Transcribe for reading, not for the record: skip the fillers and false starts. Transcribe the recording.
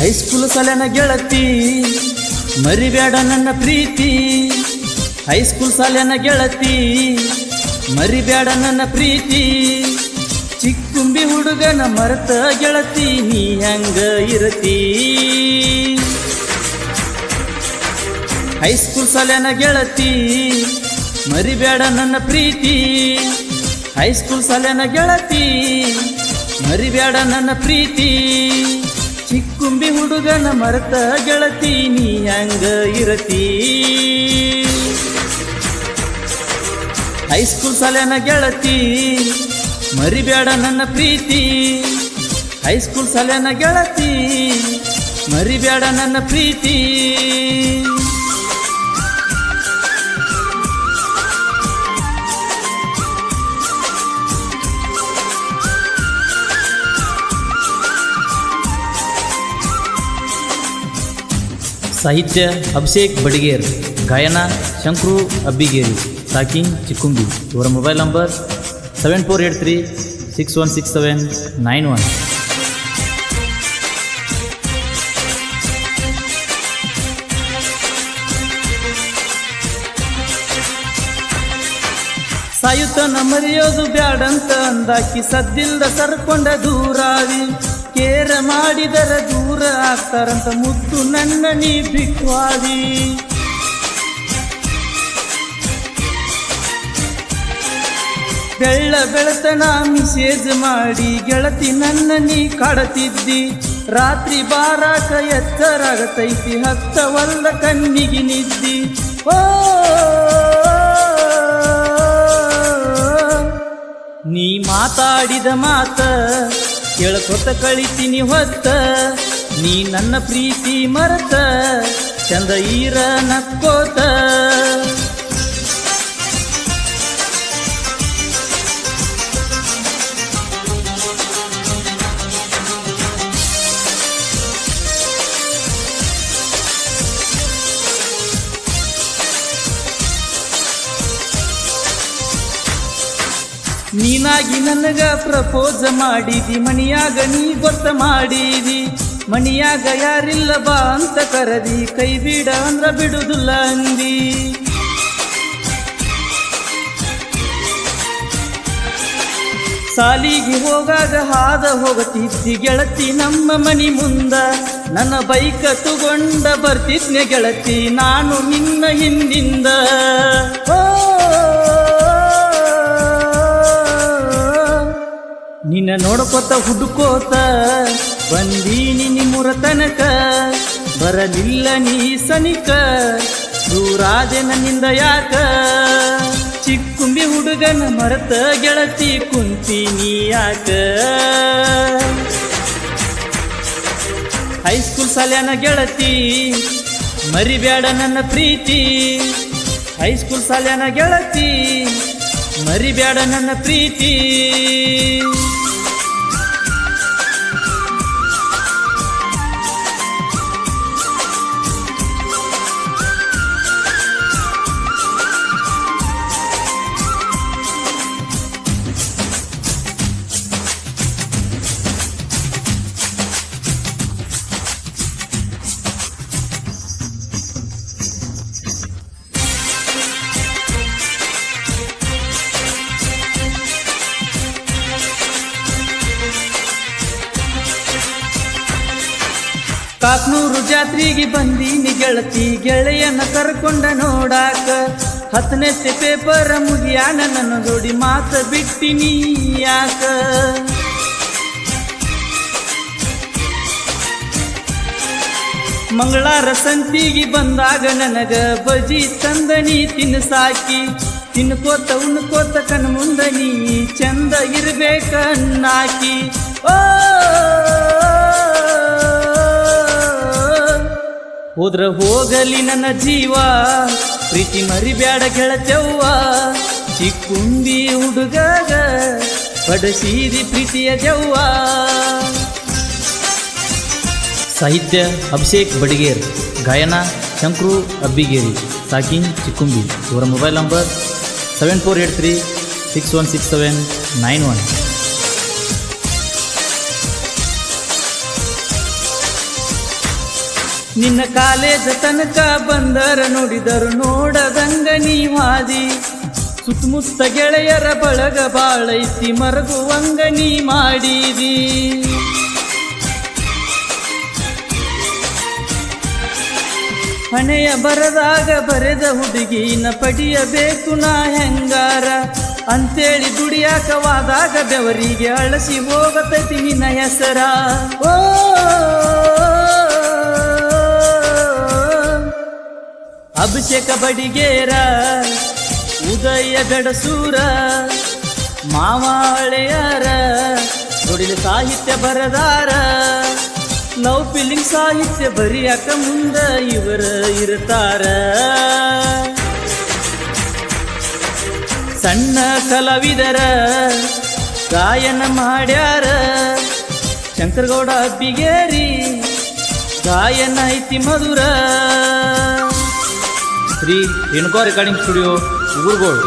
High school ಸಾಲಿನ ಗೆಳತಿ ಮರಿಬೇಡ ನನ್ನ ಪ್ರೀತಿ. ಹೈಸ್ಕೂಲ್ ಸಾಲಿನ ಗೆಳತಿ ಮರಿಬೇಡ ನನ್ನ ಪ್ರೀತಿ. ಚಿಕ್ಕುಂಬಿ ಹುಡುಗನ ಮರೆತ ಗೆಳತಿ ನೀ ಹೆಂಗ ಇರತಿ. ಹೈಸ್ಕೂಲ್ ಸಾಲಿನ ಗೆಳತಿ ಮರಿಬೇಡ ನನ್ನ ಪ್ರೀತಿ. ಹೈಸ್ಕೂಲ್ ಸಾಲಿನ ಗೆಳತಿ ಮರಿಬೇಡ ನನ್ನ ಪ್ರೀತಿ. ಚಿಕ್ಕುಂಬಿ ಹುಡುಗನ ಮರೆತ ಗೆಳತಿ ನೀ ಹೆಂಗ ಇರತಿ. ಹೈಸ್ಕೂಲ್ ಸಾಲಿನ ಗೆಳತಿ ಮರಿಬೇಡ ನನ್ನ ಪ್ರೀತಿ. ಹೈಸ್ಕೂಲ್ ಸಾಲಿನ ಗೆಳತಿ ಮರಿಬೇಡ ನನ್ನ ಪ್ರೀತಿ. ಸಾಹಿತ್ಯ ಅಭಿಷೇಕ್ ಬಡಿಗೇರ್, ಗಾಯನ ಶಂಕ್ರು ಅಬ್ಬಿಗೇರಿ, ಸಾಕಿಂಗ್ ಚಿಕ್ಕುಂಬಿ. ಇವರ ಮೊಬೈಲ್ ನಂಬರ್ 7483616791. ಸಾಯುತ್ತನ ಮರೆಯೋದು ಬ್ಯಾಡಂತ ಅಂದಾಕಿ ಸದ್ದಿಲ್ದ ಸರ್ಕೊಂಡ ದೂರಾವಿ. ಕೇರ ಮಾಡಿದರ ದೂರ ಆಗ್ತಾರಂತ ಮುದ್ದು ನನ್ನ ನೀ ಬಿಟ್ವಾದಿ. ಬೆಳ್ಳ ಬೆಳತನ ಮಿಸೇಜ್ ಮಾಡಿ ಗೆಳತಿ ನನ್ನ ನೀ ಕಾಡತಿದ್ದಿ. ರಾತ್ರಿ ಬಾರಾಕ ಎಚ್ಚರಾಗತೈತಿ ಹತ್ತವಲ್ಲ ಕಣ್ಣಿಗೆ ನಿದ್ದಿ. ಓ ನೀ ಮಾತಾಡಿದ ಮಾತ ಕೇಳ್ಕೊತ ಕಳಿತೀನಿ ಹೊತ್ತ. ನೀ ನನ್ನ ಪ್ರೀತಿ ಮರೆತ ಚಂದ ಈರ ನಕ್ಕೋತ. ನೀನಾಗಿ ನನಗ ಪ್ರಪೋಸ್ ಮಾಡಿದಿ, ಮಣಿಯಾಗ ನೀ ಗೊತ್ತ ಮಾಡಿದಿ. ಮಣಿಯಾಗ ಯಾರಿಲ್ಲ ಬಾ ಅಂತ ಕರದಿ, ಕೈ ಬಿಡ ಅಂದ್ರ ಬಿಡುದಿಲ್ಲ ಅಂದಿ. ಸಾಲಿಗೆ ಹೋಗಾಗ ಹಾದ ಹೋಗತಿದ್ದಿ ಗೆಳತಿ ನಮ್ಮ ಮನಿ ಮುಂದ. ನನ್ನ ಬೈಕ ತಗೊಂಡ ಬರ್ತಿದ್ನೆ ಗೆಳತಿ ನಾನು ನಿನ್ನ ಹಿಂದಿಂದ. ನಿನ್ನ ನೋಡ್ಕೋತ ಹುಡುಕೋತ ಬಂದೀನಿ ನಿಮ್ಮೂರ ತನಕ. ಬರಲಿಲ್ಲ ನೀ ಸನಿಕ ದೂರಾದೆ ನನ್ನಿಂದ ಯಾಕ. ಚಿಕ್ಕುಂಬಿ ಹುಡುಗನ ಮರೆತ ಗೆಳತಿ ಕುಂತೀನಿ ಯಾಕ. ಹೈಸ್ಕೂಲ್ ಸಾಲಿನ ಗೆಳತಿ ಮರಿಬೇಡ ನನ್ನ ಪ್ರೀತಿ. ಹೈಸ್ಕೂಲ್ ಸಾಲಿನ ಗೆಳತಿ ಮರಿಬೇಡ ನನ್ನ ಪ್ರೀತಿ. ಕಾಕ್ನೂರು ಜಾತ್ರೆಗೆ ಬಂದೀನಿ ಗೆಳತಿ ಗೆಳೆಯನ ಕರ್ಕೊಂಡ ನೋಡಾಕ. 10ನೇ ಪೇಪರ್ ಮುಗಿಯಾನ ನನ್ನ ಜೋಡಿ ಮಾತ ಬಿಟ್ಟಿನಿ ಯಾಕ. ಮಂಗಳಾರ ಸಂತಿಗೆ ಬಂದಾಗ ನನಗ ಬಜಿ ತಂದನಿ ತಿನ್ಸಾಕಿ. ತಿನ್ಕೋತ ಉಣ್ಕೋತ ಕಣ್ ಮುಂದ ನೀ ಚಂದ ಇರ್ಬೇಕ ಅನ್ನಾಕಿ. ಓ ಹೋದ್ರ ಹೋಗಲಿ ನನ್ನ ಜೀವ ಪ್ರೀತಿ ಮರಿಬ್ಯಾಡ ಗೆಳತ್ಯವ್ವ. ಚಿಕ್ಕುಂಬಿ ಹುಡುಗಾಗ ಪಡಸೀದಿ ಪ್ರೀತಿಯ ಜವ್ವ. ಸಾಹಿತ್ಯ ಅಭಿಷೇಕ್ ಬಡಿಗೇರ್, ಗಾಯನ ಶಂಕ್ರು ಅಬ್ಬಿಗೇರಿ, ಸಾಕಿಂಗ್ ಚಿಕ್ಕುಂಬಿ. ಇವರ ಮೊಬೈಲ್ ನಂಬರ್ 7483616791. ನಿನ್ನ ಕಾಲೇಜ್ ತನಕ ಬಂದರ ನೋಡಿದರು ನೋಡದಂಗ ನೀವಾದಿ ಸುತ್ತಮುತ್ತ ಗೆಳೆಯರ ಬಳಗ ಬಾಳೈತಿ ಮರಗುವಂಗ ನೀ ಮಾಡಿದಿ ಹಣೆಯ ಬರದಾಗ ಬರೆದ ಹುಡುಗಿನ ಪಡಿಯಬೇಕು ನಾ ಹೆಂಗಾರ ಅಂತೇಳಿ ದುಡಿಯಾಕವಾದಾಗ ಬೆವರಿಗೆ ಅಳಸಿ ಹೋಗತೈತಿ ನಿನ್ನ ಹೆಸರ ಓ ಅಭಿಷೇಕ ಬಡಿಗೇರ ಉದಯ ಗಡಸೂರ ಮಾವಾಳೆಯರ ನುಡಿದ ಸಾಹಿತ್ಯ ಬರದಾರ ಲವ್ ಫೀಲಿಂಗ್ ಸಾಹಿತ್ಯ ಬರಿಯಾಕ ಮುಂದ ಇವರ ಇರ್ತಾರ ಸಣ್ಣ ಕಲಾವಿದರ ಗಾಯನ ಮಾಡ್ಯಾರ ಶಂಕರಗೌಡ ಅಬ್ಬಿಗೇರಿ ಗಾಯನ ಐತಿ ಮಧುರ ಶ್ರೀ ರೇಣುಕಾ ರೆಕಾರ್ಡಿಂಗ್ ಸ್ಟುಡಿಯೋ ಉಗುರ್ಗೋಳ್